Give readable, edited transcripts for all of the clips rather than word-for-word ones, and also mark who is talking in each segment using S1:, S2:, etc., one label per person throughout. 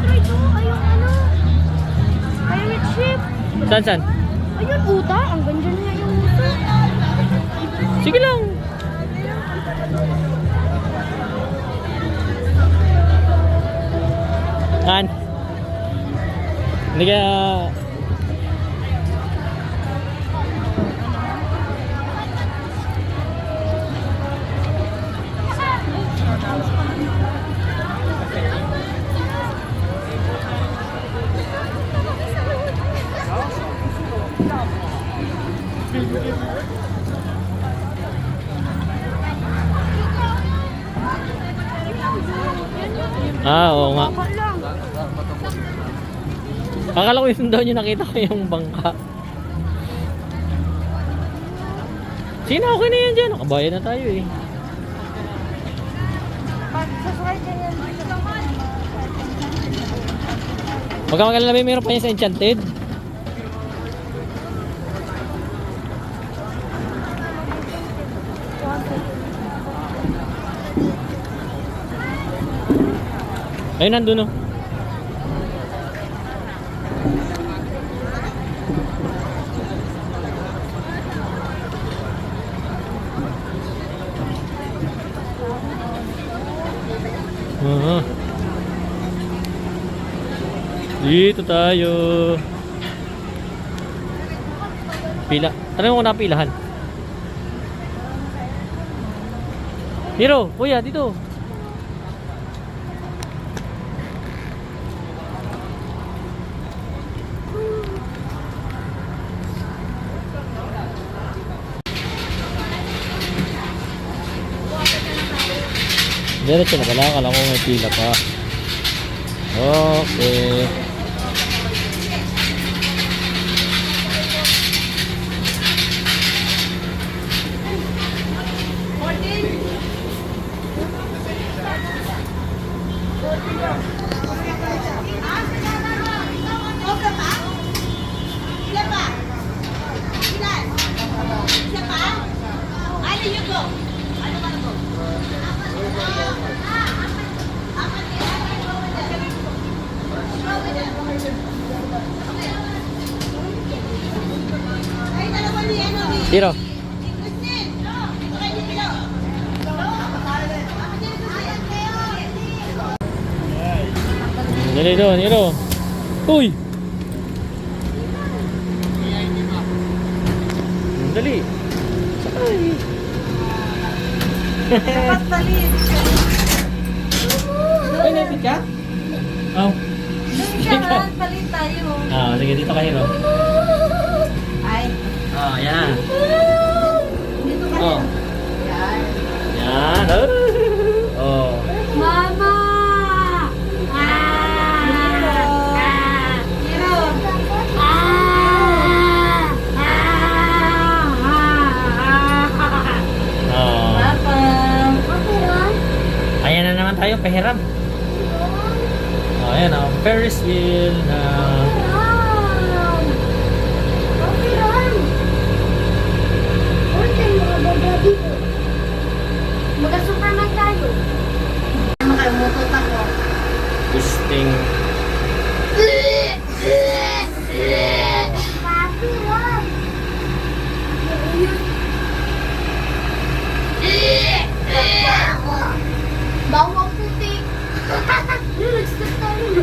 S1: try to. Ayun, ano. Pirate ship.
S2: Saan?
S1: Ayun, uta. Ang ganda niya yung uta.
S2: Sige lang. Han? Hindi ka... oo nga.
S1: Baka lang.
S2: Akala ko yung daw nyo nakita ko yung bangka. Sino okay na yan dyan? Nakabayan na tayo eh.
S1: Sasakay ka yan.
S2: Huwag ka magalala, mayroon pa yan sa Enchanted. Ayun, nandun oh. Dito tayo. Pila. Tanong ko na pilahan. Hiro, kuya, dito. Diretso na pala, akala ko may pila pa. Okay. Hiro. Dali doon, Hiro. Uy! Dali. Sakay.
S1: Dapat talit.
S2: Ay, naipit ka? Oh.
S1: Talit tayo.
S2: Sige, dito ka, Hiro.
S1: Ay.
S2: Yan.
S1: Dito ka.
S2: Oh.
S1: Yan.
S2: Yan. Oh.
S1: Mama! Hiro!
S2: Oh.
S1: Papa!
S2: Ayan na naman tayo, pahiram. Ayan ang Ferris wheel na...
S1: Mag-Superman tayo. Makalimutot ako.
S2: Gusting.
S1: Papi, wag. Bawang puti. Nag-stop tayo.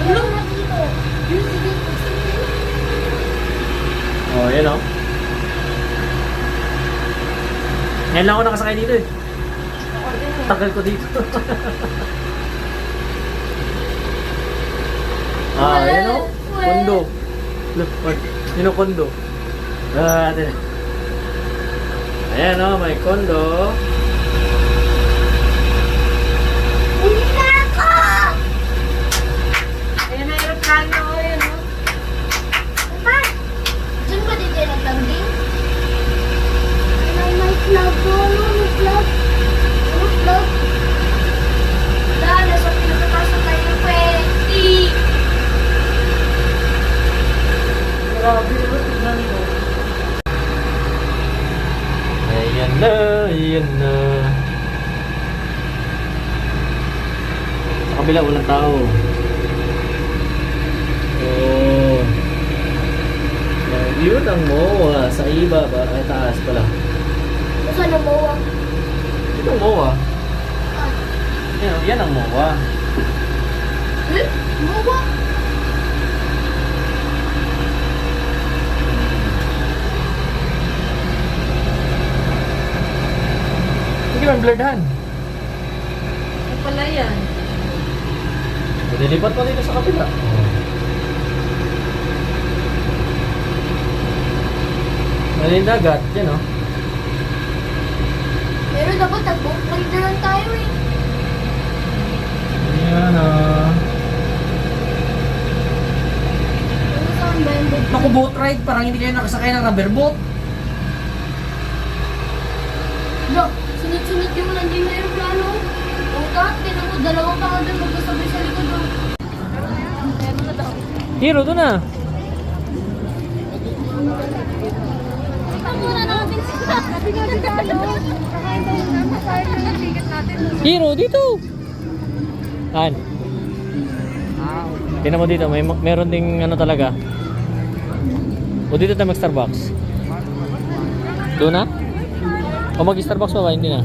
S1: Ano na dito?
S2: Oh, yan o. Ngayon lang ako nakasakay dito eh. Tagal ko dito. Yan o. Kondo. Look, yun o, kondo. Atin. Ayan o, may kondo.
S1: Hindi na ako! Ayan na aeroplano ko yun, no? Pa! Diyan ba din kayo naglanding? May flag ko, no? May flag. Ano flag? Dahil sa pinapapasok tayo pwede.
S2: Grabe naman, tignan mo. Ayan na, ayan na. kabila walang tao. Oh. Yun ang MOA sa iba ba? Ay taas pala.
S1: Saan ang mawa?
S2: Ito ang MOA. Yan ang MOA.
S1: Eh? Mawa?
S2: Hindi man blurredhan.
S3: Ano pala yan?
S2: Lilipat pa dito sa kabila. Mali yung dagat, yan o.
S1: Pero dapat nag-boat ride na lang tayo eh.
S2: Yan o.
S1: Ano saan ba yung boat?
S2: Naku, boat ride, parang hindi kayo nakasakay ng rubber boat.
S1: Look, sunod-sunod yung nandiyan na aeroplano. Puta, tinan mo, dalawang tao doon magkasabay sa likod. Oh. Meron na daw.
S2: Hero, doon na.
S1: Muna natin sila. Sabi nga si Carlo. Kakain tayo na. Masayang na yung ticket natin.
S2: Hero, dito. Saan? Tingnan mo dito, meron ding ano talaga. O dito tayo mag-Starbucks. Doon na? O mag-Starbucks pa ba? Hindi na.